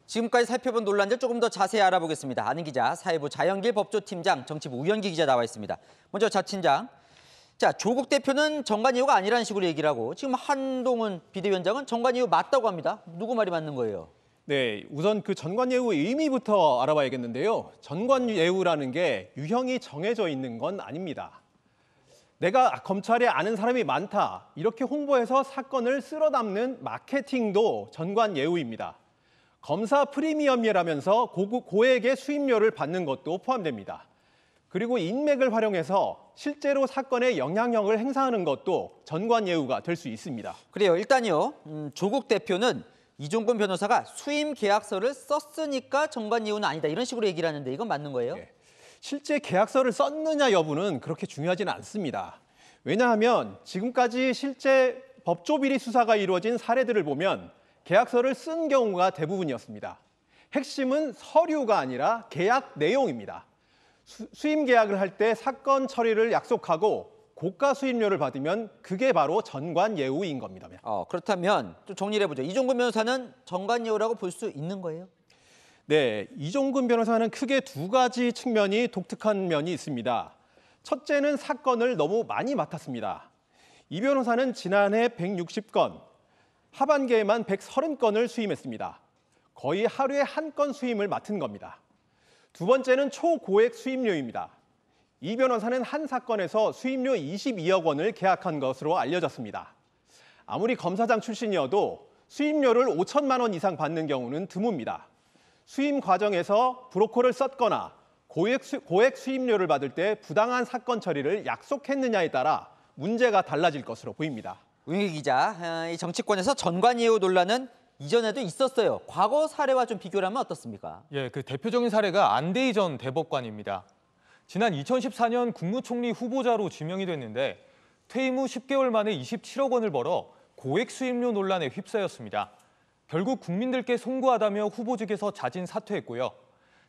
지금까지 살펴본 논란들 조금 더 자세히 알아보겠습니다. 아는 기자, 사회부 자연길 법조팀장, 정치부 우현기 기자 나와 있습니다. 먼저 자 팀장. 자, 조국 대표는 정관 이후가 아니라는 식으로 얘기를 하고 지금 한동훈 비대위원장은 정관 이후 맞다고 합니다. 누구 말이 맞는 거예요? 네, 우선 그 전관예우의 의미부터 알아봐야겠는데요. 전관예우라는 게 유형이 정해져 있는 건 아닙니다. 내가 검찰에 아는 사람이 많다, 이렇게 홍보해서 사건을 쓸어 담는 마케팅도 전관예우입니다. 검사 프리미엄이라면서 고액의 수임료를 받는 것도 포함됩니다. 그리고 인맥을 활용해서 실제로 사건에 영향력을 행사하는 것도 전관예우가 될 수 있습니다. 그래요. 일단요. 조국 대표는 이종근 변호사가 수임 계약서를 썼으니까 정관 이유는 아니다. 이런 식으로 얘기를 하는데 이건 맞는 거예요? 네. 실제 계약서를 썼느냐 여부는 그렇게 중요하지는 않습니다. 왜냐하면 지금까지 실제 법조비리 수사가 이루어진 사례들을 보면 계약서를 쓴 경우가 대부분이었습니다. 핵심은 서류가 아니라 계약 내용입니다. 수임 계약을 할 때 사건 처리를 약속하고 고가 수임료를 받으면 그게 바로 전관예우인 겁니다. 그렇다면 좀 정리를 해보죠. 이종근 변호사는 정관예우라고 볼 수 있는 거예요? 네, 이종근 변호사는 크게 두 가지 측면이 독특한 면이 있습니다. 첫째는 사건을 너무 많이 맡았습니다. 이 변호사는 지난해 160건, 하반기에만 130건을 수임했습니다. 거의 하루에 한 건 수임을 맡은 겁니다. 두 번째는 초고액 수임료입니다. 이 변호사는 한 사건에서 수임료 22억 원을 계약한 것으로 알려졌습니다. 아무리 검사장 출신이어도 수임료를 5천만 원 이상 받는 경우는 드뭅니다. 수임 과정에서 브로커를 썼거나 고액 수임료를 받을 때 부당한 사건 처리를 약속했느냐에 따라 문제가 달라질 것으로 보입니다. 우영희 기자, 이 정치권에서 전관예우 논란은 이전에도 있었어요. 과거 사례와 좀 비교를 하면 어떻습니까? 예, 그 대표적인 사례가 안대희 전 대법관입니다. 지난 2014년 국무총리 후보자로 지명이 됐는데 퇴임 후 10개월 만에 27억 원을 벌어 고액 수임료 논란에 휩싸였습니다. 결국 국민들께 송구하다며 후보직에서 자진 사퇴했고요.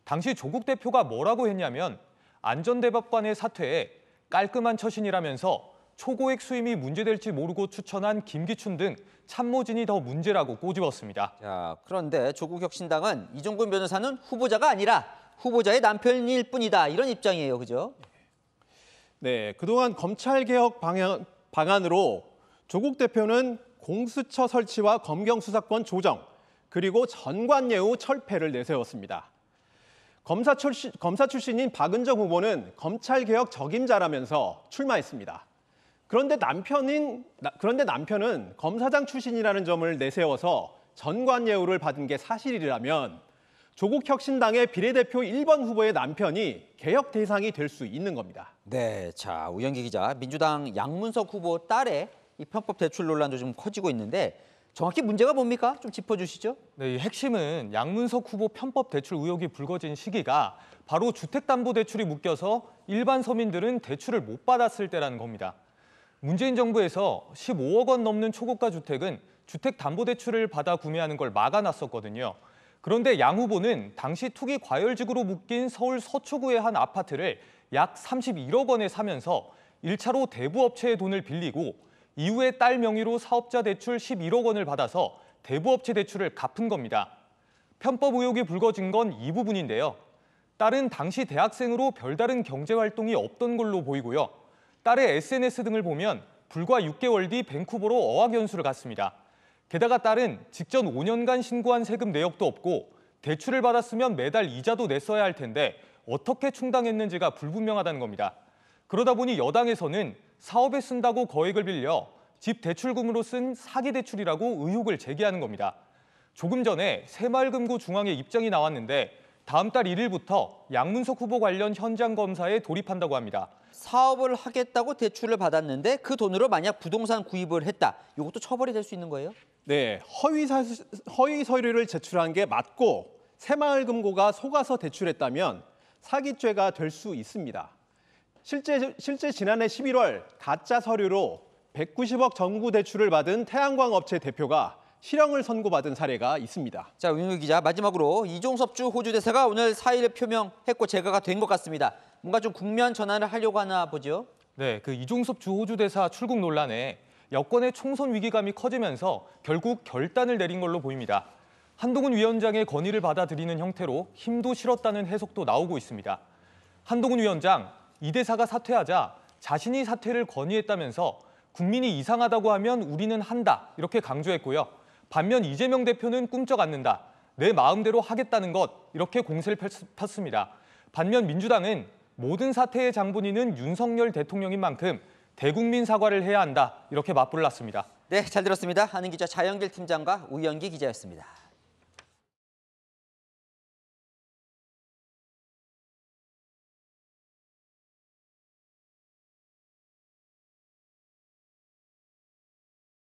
당시 조국 대표가 뭐라고 했냐면 안 전 대법관의 사퇴에 깔끔한 처신이라면서 초고액 수임이 문제될지 모르고 추천한 김기춘 등 참모진이 더 문제라고 꼬집었습니다. 자, 그런데 조국 혁신당은 이종근 변호사는 후보자가 아니라 후보자의 남편일 뿐이다. 이런 입장이에요. 그죠? 네, 그동안 검찰개혁 방안으로 조국 대표는 공수처 설치와 검경 수사권 조정, 그리고 전관예우 철폐를 내세웠습니다. 검사 출신인 박은정 후보는 검찰개혁 적임자라면서 출마했습니다. 그런데 남편은 검사장 출신이라는 점을 내세워서 전관예우를 받은 게 사실이라면 조국 혁신당의 비례대표 1번 후보의 남편이 개혁 대상이 될 수 있는 겁니다. 네, 자 우영기 기자, 민주당 양문석 후보 딸의 이 편법 대출 논란도 좀 커지고 있는데 정확히 문제가 뭡니까? 좀 짚어주시죠. 네, 이 핵심은 양문석 후보 편법 대출 의혹이 불거진 시기가 바로 주택담보대출이 묶여서 일반 서민들은 대출을 못 받았을 때라는 겁니다. 문재인 정부에서 15억 원 넘는 초고가 주택은 주택담보대출을 받아 구매하는 걸 막아놨었거든요. 그런데 양 후보는 당시 투기 과열지구로 묶인 서울 서초구의 한 아파트를 약 31억 원에 사면서 1차로 대부업체의 돈을 빌리고 이후에 딸 명의로 사업자 대출 11억 원을 받아서 대부업체 대출을 갚은 겁니다. 편법 의혹이 불거진 건 이 부분인데요. 딸은 당시 대학생으로 별다른 경제활동이 없던 걸로 보이고요. 딸의 SNS 등을 보면 불과 6개월 뒤 밴쿠버로 어학연수를 갔습니다. 게다가 딸은 직전 5년간 신고한 세금 내역도 없고 대출을 받았으면 매달 이자도 냈어야 할 텐데 어떻게 충당했는지가 불분명하다는 겁니다. 그러다 보니 여당에서는 사업에 쓴다고 거액을 빌려 집 대출금으로 쓴 사기 대출이라고 의혹을 제기하는 겁니다. 조금 전에 새마을금고 중앙의 입장이 나왔는데 다음 달 1일부터 양문석 후보 관련 현장 검사에 돌입한다고 합니다. 사업을 하겠다고 대출을 받았는데 그 돈으로 만약 부동산 구입을 했다. 이것도 처벌이 될 수 있는 거예요? 네, 허위 서류를 제출한 게 맞고 새마을금고가 속아서 대출했다면 사기죄가 될 수 있습니다. 실제 지난해 11월 가짜 서류로 190억 정부 대출을 받은 태양광 업체 대표가 실형을 선고받은 사례가 있습니다. 자, 우영희 기자, 마지막으로 이종섭주 호주 대사가 오늘 사의를 표명했고 제거가 된 것 같습니다. 뭔가 좀 국면 전환을 하려고 하나 보죠? 네, 그 이종섭 주 호주 대사 출국 논란에 여권의 총선 위기감이 커지면서 결국 결단을 내린 걸로 보입니다. 한동훈 위원장의 건의를 받아들이는 형태로 힘도 실었다는 해석도 나오고 있습니다. 한동훈 위원장, 이 대사가 사퇴하자 자신이 사퇴를 건의했다면서 국민이 이상하다고 하면 우리는 한다 이렇게 강조했고요. 반면 이재명 대표는 꿈쩍 않는다. 내 마음대로 하겠다는 것 이렇게 공세를 폈습니다. 반면 민주당은 모든 사태의 장본인은 윤석열 대통령인 만큼 대국민 사과를 해야 한다 이렇게 맞불랐습니다. 네, 잘 들었습니다. 한은 기자, 자연길 팀장과 우영기 기자였습니다.